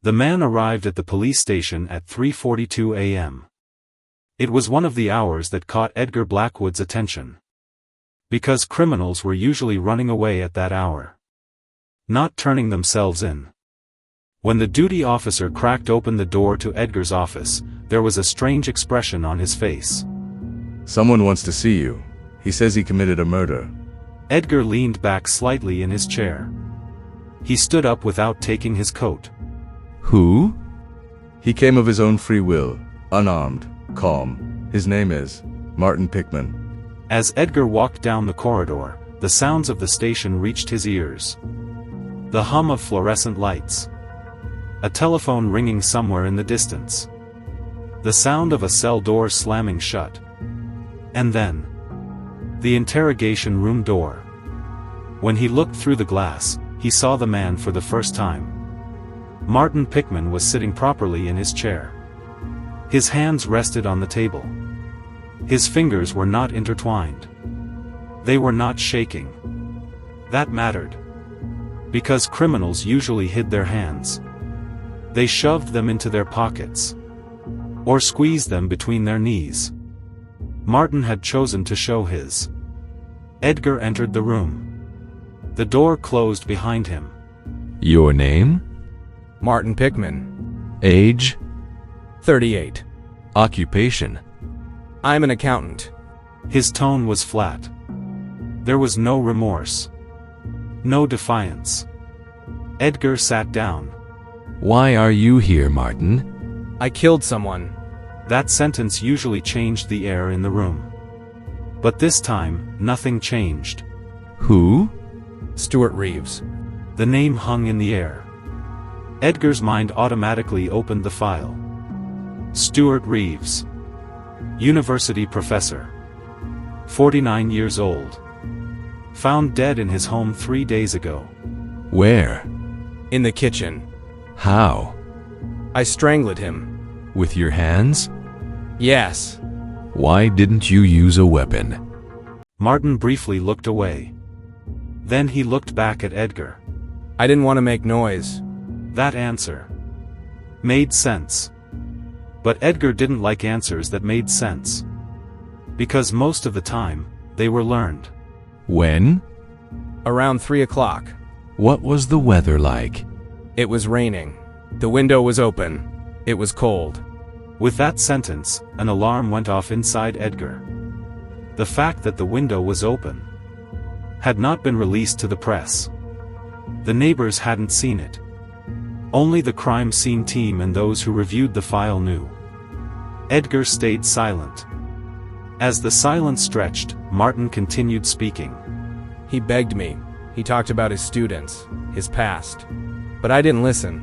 The man arrived at the police station at 3:42 a.m. It was one of the hours that caught Edgar Blackwood's attention. Because criminals were usually running away at that hour, not turning themselves in. When the duty officer cracked open the door to Edgar's office, there was a strange expression on his face. "Someone wants to see you. He says he committed a murder." Edgar leaned back slightly in his chair. He stood up without taking his coat. Who? "He came of his own free will, unarmed, calm. His name is Martin Pickman." As Edgar walked down the corridor, the sounds of the station reached his ears. The hum of fluorescent lights. A telephone ringing somewhere in the distance. The sound of a cell door slamming shut. And then, the interrogation room door. When he looked through the glass, he saw the man for the first time. Martin Pickman was sitting properly in his chair. His hands rested on the table. His fingers were not intertwined. They were not shaking. That mattered. Because criminals usually hid their hands. They shoved them into their pockets. Or squeezed them between their knees. Martin had chosen to show his. Edgar entered the room. The door closed behind him. Your name? Martin Pickman. Age? 38. Occupation? I'm an accountant. His tone was flat. There was no remorse. No defiance. Edgar sat down. Why are you here, Martin? I killed someone. That sentence usually changed the air in the room. But this time, nothing changed. Who? Stuart Reeves. The name hung in the air. Edgar's mind automatically opened the file. Stuart Reeves. University professor. 49 years old. Found dead in his home 3 days ago. Where? In the kitchen. How? I strangled him. With your hands? Yes. Why didn't you use a weapon? Martin briefly looked away. Then he looked back at Edgar. I didn't want to make noise. That answer made sense. But Edgar didn't like answers that made sense. Because most of the time, they were learned. When? Around 3 o'clock. What was the weather like? It was raining. The window was open. It was cold. With that sentence, an alarm went off inside Edgar. The fact that the window was open had not been released to the press. The neighbors hadn't seen it. Only the crime scene team and those who reviewed the file knew. Edgar stayed silent. As the silence stretched, Martin continued speaking. He begged me. He talked about his students, his past. But I didn't listen.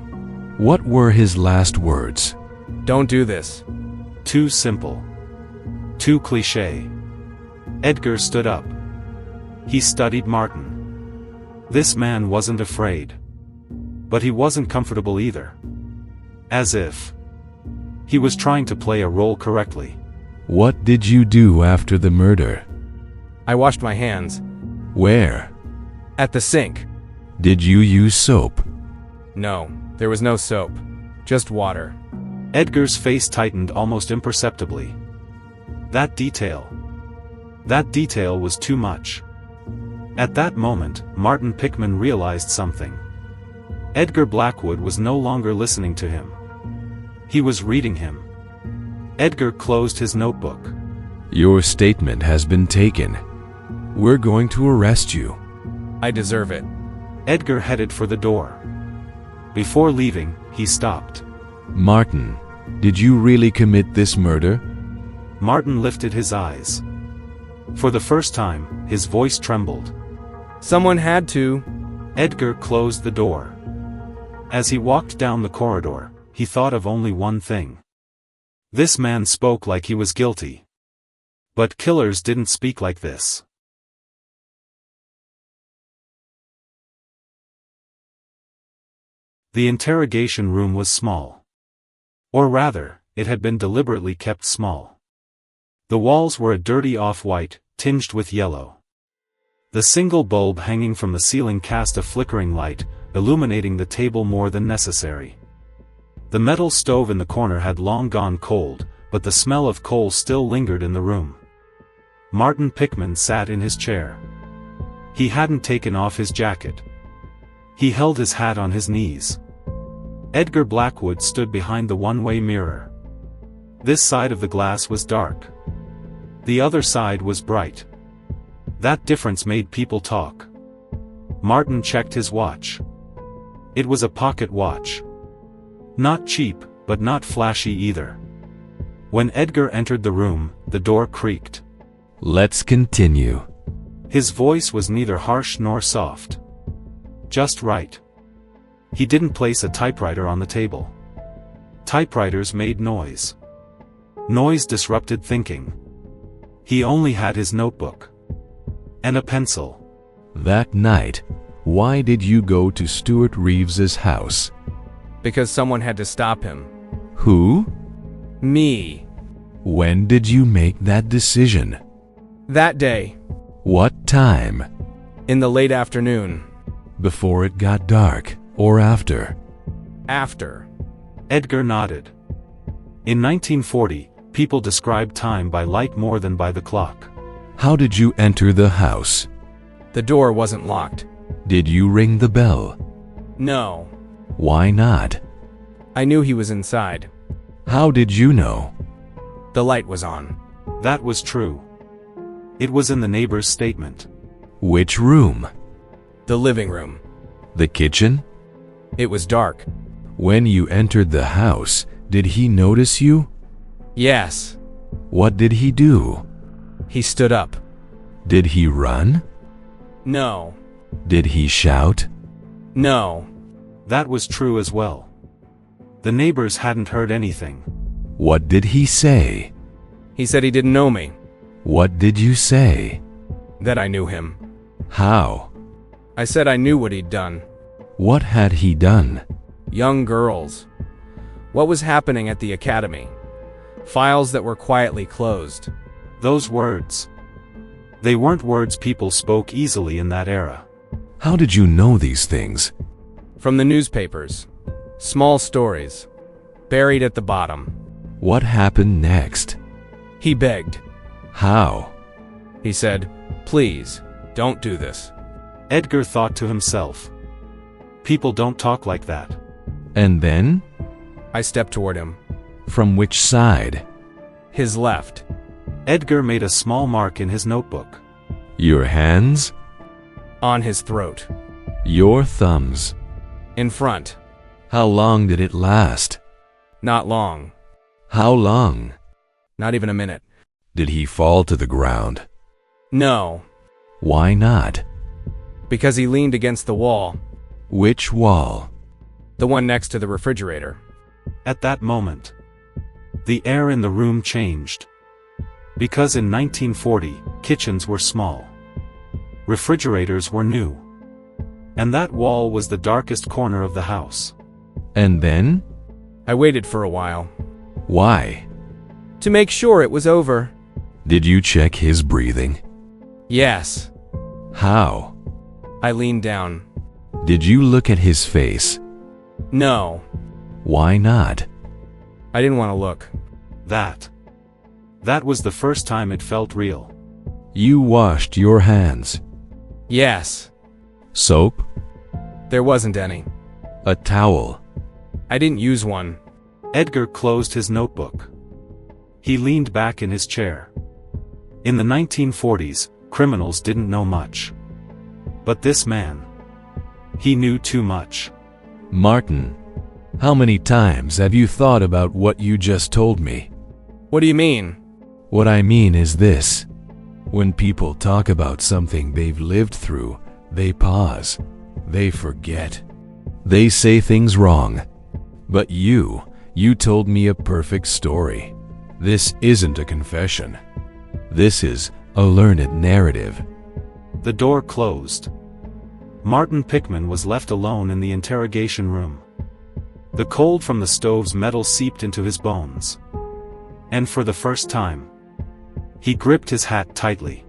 What were his last words? Don't do this. Too simple. Too cliché. Edgar stood up. He studied Martin. This man wasn't afraid. But he wasn't comfortable either. As if he was trying to play a role correctly. What did you do after the murder? I washed my hands. Where? At the sink. Did you use soap? No, there was no soap. Just water. Edgar's face tightened almost imperceptibly. That detail was too much. At that moment, Martin Pickman realized something. Edgar Blackwood was no longer listening to him. He was reading him. Edgar closed his notebook. Your statement has been taken. We're going to arrest you. I deserve it. Edgar headed for the door. Before leaving, he stopped. Martin, did you really commit this murder? Martin lifted his eyes. For the first time, his voice trembled. Someone had to. Edgar closed the door. As he walked down the corridor, he thought of only one thing. This man spoke like he was guilty. But killers didn't speak like this. The interrogation room was small. Or rather, it had been deliberately kept small. The walls were a dirty off-white, tinged with yellow. The single bulb hanging from the ceiling cast a flickering light, illuminating the table more than necessary. The metal stove in the corner had long gone cold, but the smell of coal still lingered in the room. Martin Pickman sat in his chair. He hadn't taken off his jacket. He held his hat on his knees. Edgar Blackwood stood behind the one-way mirror. This side of the glass was dark. The other side was bright. That difference made people talk. Martin checked his watch. It was a pocket watch. Not cheap, but not flashy either. When Edgar entered the room, the door creaked. Let's continue. His voice was neither harsh nor soft. Just right. He didn't place a typewriter on the table. Typewriters made noise. Noise disrupted thinking. He only had his notebook. And a pencil. That night, why did you go to Stuart Reeves's house? Because someone had to stop him. Who? Me. When did you make that decision? That day. What time? In the late afternoon. Before it got dark, or after? After. Edgar nodded. In 1940, people described time by light more than by the clock. How did you enter the house? The door wasn't locked. Did you ring the bell? No. Why not? I knew he was inside. How did you know? The light was on. That was true. It was in the neighbor's statement. Which room? The living room. The kitchen? It was dark. When you entered the house, did he notice you? Yes. What did he do? He stood up. Did he run? No. Did he shout? No. That was true as well. The neighbors hadn't heard anything. What did he say? He said he didn't know me. What did you say? That I knew him. How? I said I knew what he'd done. What had he done? Young girls. What was happening at the academy? Files that were quietly closed. Those words. They weren't words people spoke easily in that era. How did you know these things? From the newspapers. Small stories. Buried at the bottom. What happened next? He begged. How? He said, "Please, don't do this." Edgar thought to himself. People don't talk like that. And then? I stepped toward him. From which side? His left. Edgar made a small mark in his notebook. Your hands? On his throat. Your thumbs? In front. How long did it last? Not long. How long? Not even a minute. Did he fall to the ground? No. Why not? Because he leaned against the wall. Which wall? The one next to the refrigerator. At that moment, the air in the room changed. Because in 1940, kitchens were small. Refrigerators were new. And that wall was the darkest corner of the house. And then? I waited for a while. Why? To make sure it was over. Did you check his breathing? Yes. How? I leaned down. Did you look at his face? No. Why not? I didn't want to look. That was the first time it felt real. You washed your hands. Yes. Soap? There wasn't any. A towel? I didn't use one. Edgar closed his notebook. He leaned back in his chair. In the 1940s, criminals didn't know much. But this man, he knew too much. Martin, how many times have you thought about what you just told me? What do you mean? What I mean is this. When people talk about something they've lived through, they pause. They forget. They say things wrong. But you told me a perfect story. This isn't a confession. This is a learned narrative. The door closed. Martin Pickman was left alone in the interrogation room. The cold from the stove's metal seeped into his bones. And for the first time, he gripped his hat tightly.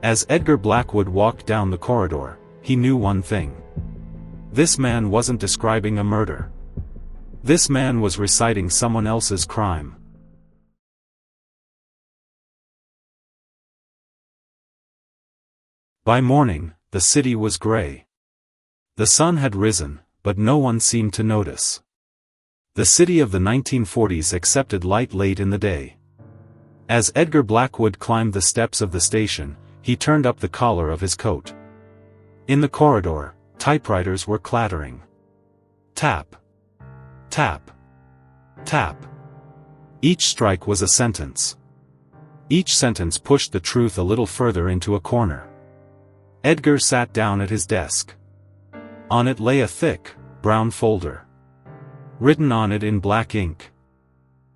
As Edgar Blackwood walked down the corridor, he knew one thing. This man wasn't describing a murder. This man was reciting someone else's crime. By morning, the city was gray. The sun had risen, but no one seemed to notice. The city of the 1940s accepted light late in the day. As Edgar Blackwood climbed the steps of the station, he turned up the collar of his coat. In the corridor, typewriters were clattering. Tap. Tap. Tap. Each strike was a sentence. Each sentence pushed the truth a little further into a corner. Edgar sat down at his desk. On it lay a thick, brown folder. Written on it in black ink.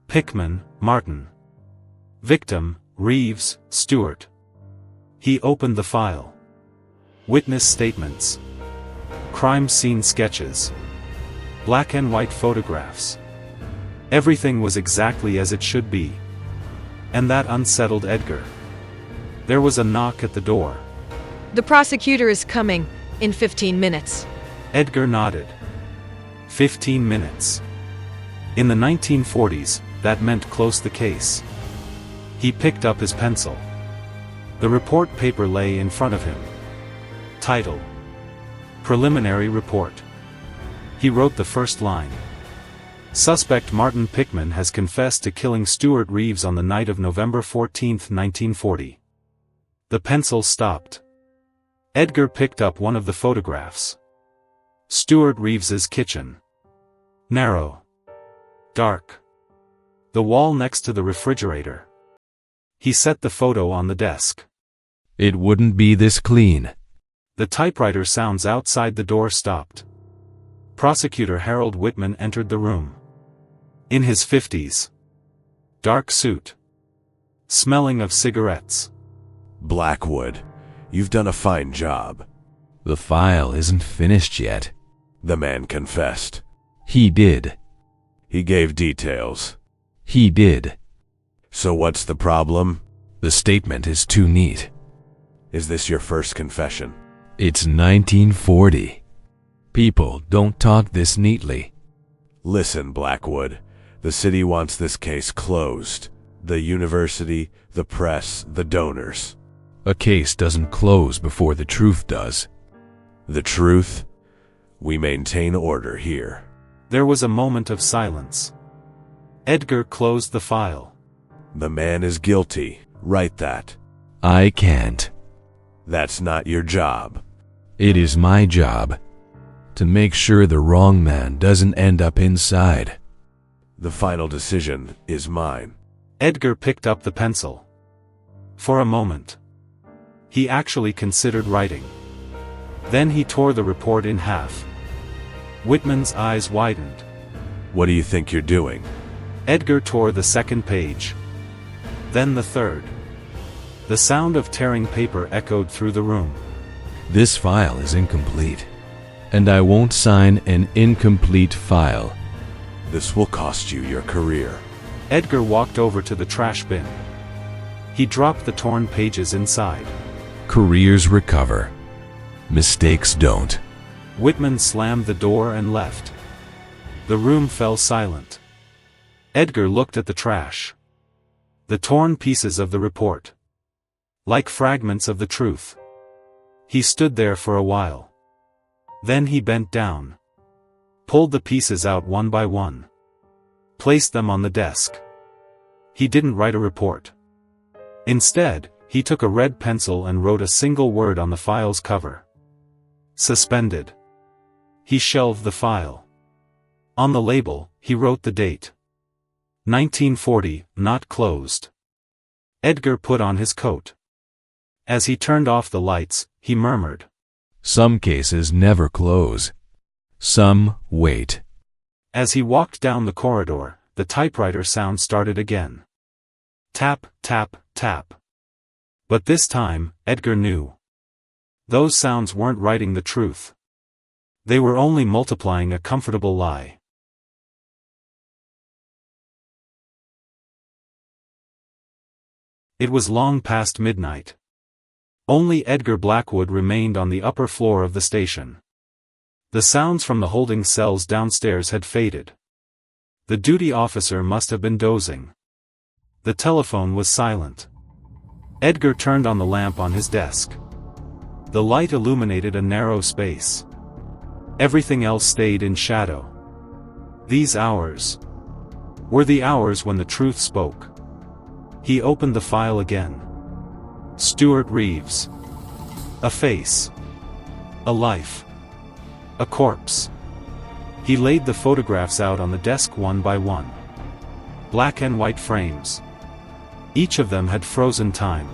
Pickman, Martin. Victim, Reeves, Stuart. He opened the file. Witness statements. Crime scene sketches. Black and white photographs. Everything was exactly as it should be. And that unsettled Edgar. There was a knock at the door. The prosecutor is coming in 15 minutes. Edgar nodded. 15 minutes. In the 1940s, that meant close the case. He picked up his pencil. The report paper lay in front of him. Title: Preliminary Report. He wrote the first line. Suspect Martin Pickman has confessed to killing Stuart Reeves on the night of November 14, 1940. The pencil stopped. Edgar picked up one of the photographs. Stuart Reeves's kitchen. Narrow. Dark. The wall next to the refrigerator. He set the photo on the desk. It wouldn't be this clean. The typewriter sounds outside the door stopped. Prosecutor Harold Whitman entered the room. In his 50s. Dark suit. Smelling of cigarettes. Blackwood, you've done a fine job. The file isn't finished yet. The man confessed. He did. He gave details. He did. So what's the problem? The statement is too neat. Is this your first confession? It's 1940. People don't talk this neatly. Listen, Blackwood. The city wants this case closed. The university, the press, the donors. A case doesn't close before the truth does. The truth? We maintain order here. There was a moment of silence. Edgar closed the file. The man is guilty. Write that. I can't. That's not your job. It is my job to make sure the wrong man doesn't end up inside. The final decision is mine. Edgar picked up the pencil. For a moment. He actually considered writing. Then he tore the report in half. Whitman's eyes widened. What do you think you're doing? Edgar tore the second page. Then the third. The sound of tearing paper echoed through the room. This file is incomplete, and I won't sign an incomplete file. This will cost you your career. Edgar walked over to the trash bin. He dropped the torn pages inside. Careers recover. Mistakes don't. Whitman slammed the door and left. The room fell silent. Edgar looked at the trash. The torn pieces of the report. Like fragments of the truth. He stood there for a while. Then he bent down. Pulled the pieces out one by one. Placed them on the desk. He didn't write a report. Instead, he took a red pencil and wrote a single word on the file's cover. Suspended. He shelved the file. On the label, he wrote the date. 1940, not closed. Edgar put on his coat. As he turned off the lights, he murmured. Some cases never close. Some wait. As he walked down the corridor, the typewriter sound started again. Tap, tap, tap. But this time, Edgar knew. Those sounds weren't writing the truth. They were only multiplying a comfortable lie. It was long past midnight. Only Edgar Blackwood remained on the upper floor of the station. The sounds from the holding cells downstairs had faded. The duty officer must have been dozing. The telephone was silent. Edgar turned on the lamp on his desk. The light illuminated a narrow space. Everything else stayed in shadow. These hours were the hours when the truth spoke. He opened the file again. Stuart Reeves. A face. A life. A corpse. He laid the photographs out on the desk one by one. Black and white frames. Each of them had frozen time.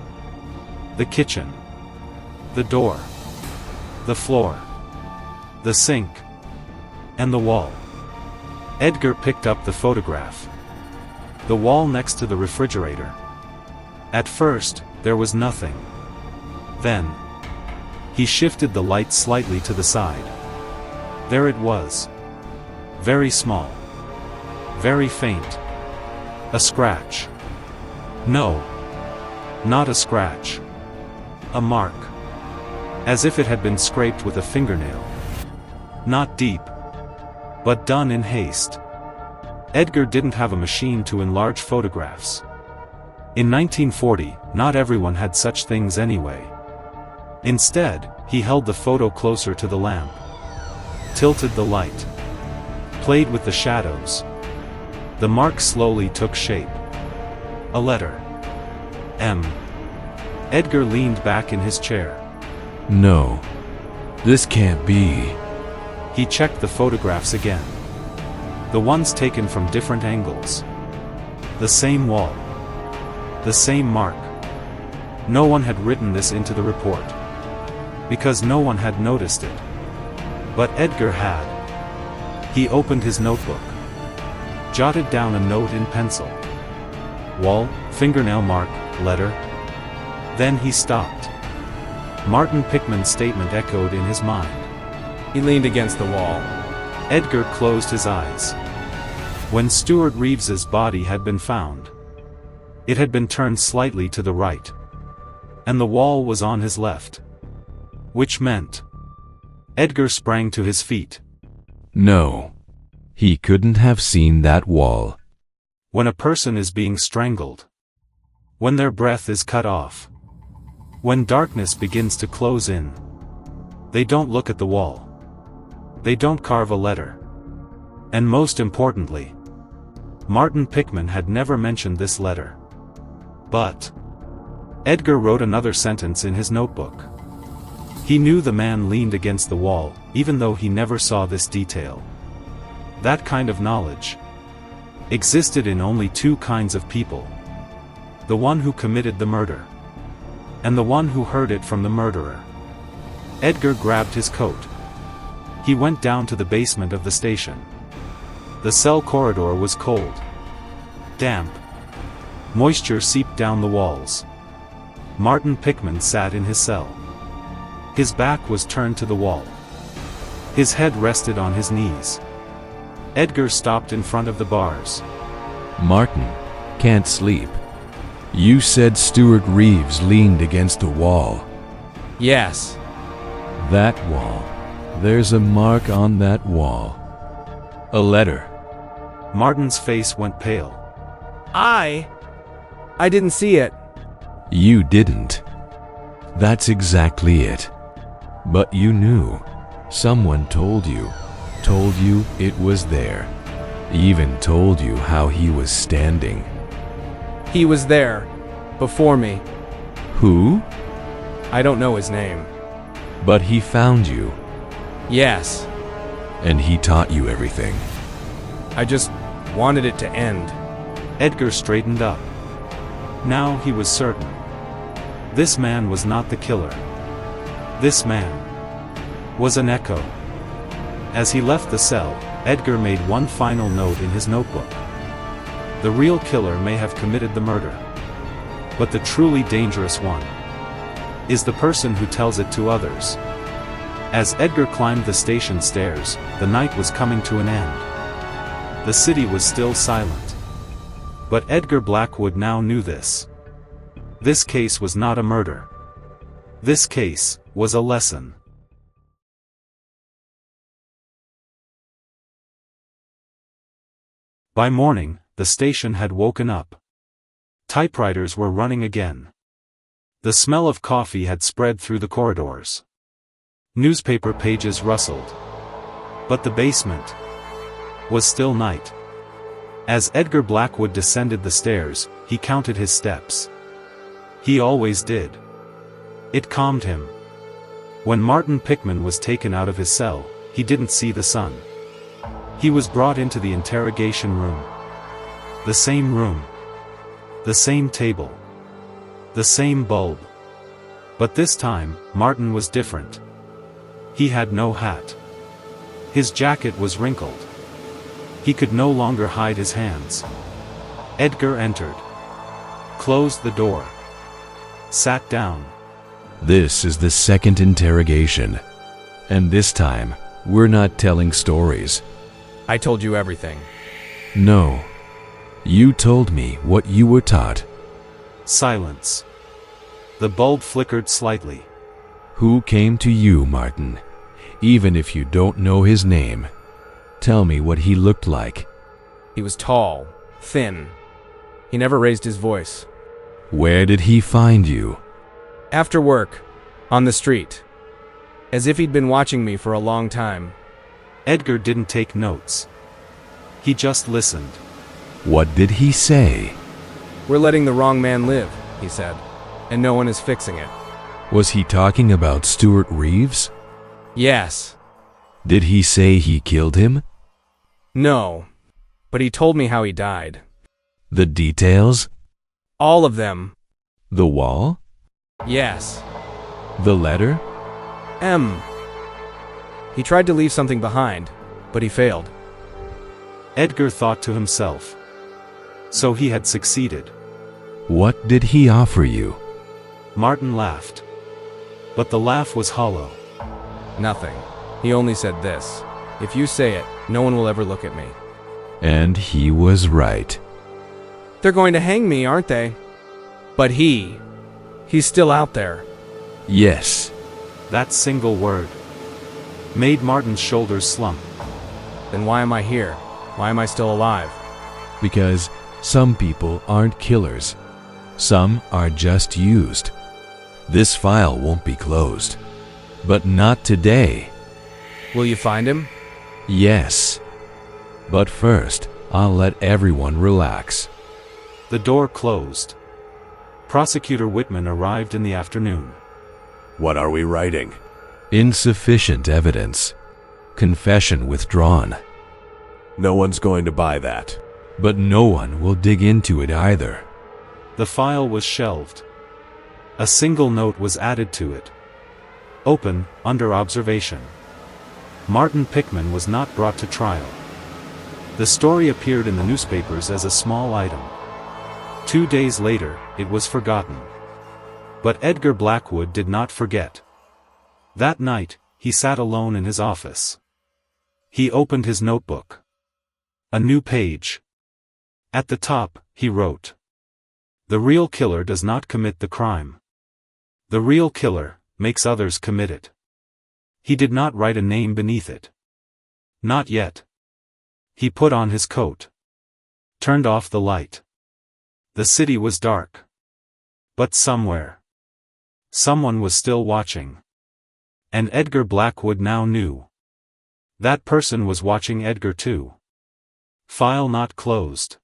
The kitchen. The door. The floor. The sink. And the wall. Edgar picked up the photograph. The wall next to the refrigerator. At first, there was nothing. Then, he shifted the light slightly to the side. There it was. Very small. Very faint. A scratch. No. Not a scratch. A mark. As if it had been scraped with a fingernail. Not deep. But done in haste. Edgar didn't have a machine to enlarge photographs. In 1940, not everyone had such things anyway. Instead, he held the photo closer to the lamp. Tilted the light. Played with the shadows. The mark slowly took shape. A letter. M. Edgar leaned back in his chair. No. This can't be. He checked the photographs again. The ones taken from different angles. The same wall. The same mark. No one had written this into the report. Because no one had noticed it. But Edgar had. He opened his notebook. Jotted down a note in pencil. Wall, fingernail mark, letter. Then he stopped. Martin Pickman's statement echoed in his mind. He leaned against the wall. Edgar closed his eyes. When Stuart Reeves's body had been found, it had been turned slightly to the right. And the wall was on his left. Which meant... Edgar sprang to his feet. No. He couldn't have seen that wall. When a person is being strangled. When their breath is cut off. When darkness begins to close in. They don't look at the wall. They don't carve a letter. And most importantly, Martin Pickman had never mentioned this letter. But Edgar wrote another sentence in his notebook. He knew the man leaned against the wall, even though he never saw this detail. That kind of knowledge existed in only two kinds of people. The one who committed the murder. And the one who heard it from the murderer. Edgar grabbed his coat. He went down to the basement of the station. The cell corridor was cold. Damp. Moisture seeped down the walls. Martin Pickman sat in his cell. His back was turned to the wall. His head rested on his knees. Edgar stopped in front of the bars. Martin, can't sleep. You said Stuart Reeves leaned against a wall. Yes. That wall. There's a mark on that wall. A letter. Martin's face went pale. I didn't see it. You didn't. That's exactly it. But you knew. Someone told you. Told you it was there. Even told you how he was standing. He was there. Before me. Who? I don't know his name. But he found you. Yes. And he taught you everything. I just wanted it to end. Edgar straightened up. Now he was certain. This man was not the killer. This man was an echo. As he left the cell, Edgar made one final note in his notebook. The real killer may have committed the murder. But the truly dangerous one is the person who tells it to others. As Edgar climbed the station stairs, the night was coming to an end. The city was still silent. But Edgar Blackwood now knew this. This case was not a murder. This case was a lesson. By morning, the station had woken up. Typewriters were running again. The smell of coffee had spread through the corridors. Newspaper pages rustled. But the basement was still night. As Edgar Blackwood descended the stairs, he counted his steps. He always did. It calmed him. When Martin Pickman was taken out of his cell, he didn't see the sun. He was brought into the interrogation room. The same room. The same table. The same bulb. But this time, Martin was different. He had no hat. His jacket was wrinkled. He could no longer hide his hands. Edgar entered. Closed the door. Sat down. This is the second interrogation. And this time, we're not telling stories. I told you everything. No. You told me what you were taught. Silence. The bulb flickered slightly. Who came to you, Martin? Even if you don't know his name. Tell me what he looked like. He was tall, thin. He never raised his voice. Where did he find you? After work, on the street. As if he'd been watching me for a long time. Edgar didn't take notes. He just listened. What did he say? We're letting the wrong man live, he said, and no one is fixing it. Was he talking about Stuart Reeves? Yes. Did he say he killed him? No, but he told me how he died. The details? All of them. The wall? Yes. The letter? M. He tried to leave something behind, but he failed. Edgar thought to himself. So he had succeeded. What did he offer you? Martin laughed. But the laugh was hollow. Nothing. He only said this. If you say it, no one will ever look at me. And he was right. They're going to hang me, aren't they? But he's still out there. Yes. That single word made Martin's shoulders slump. Then why am I here? Why am I still alive? Because some people aren't killers. Some are just used. This file won't be closed. But not today. Will you find him? Yes. But first, I'll let everyone relax. The door closed. Prosecutor Whitman arrived in the afternoon. What are we writing? Insufficient evidence. Confession withdrawn. No one's going to buy that. But no one will dig into it either. The file was shelved. A single note was added to it. Open, under observation. Martin Pickman was not brought to trial. The story appeared in the newspapers as a small item. 2 days later, it was forgotten. But Edgar Blackwood did not forget. That night, he sat alone in his office. He opened his notebook. A new page. At the top, he wrote. The real killer does not commit the crime. The real killer makes others commit it. He did not write a name beneath it. Not yet. He put on his coat. Turned off the light. The city was dark. But somewhere, someone was still watching. And Edgar Blackwood now knew. That person was watching Edgar too. File not closed.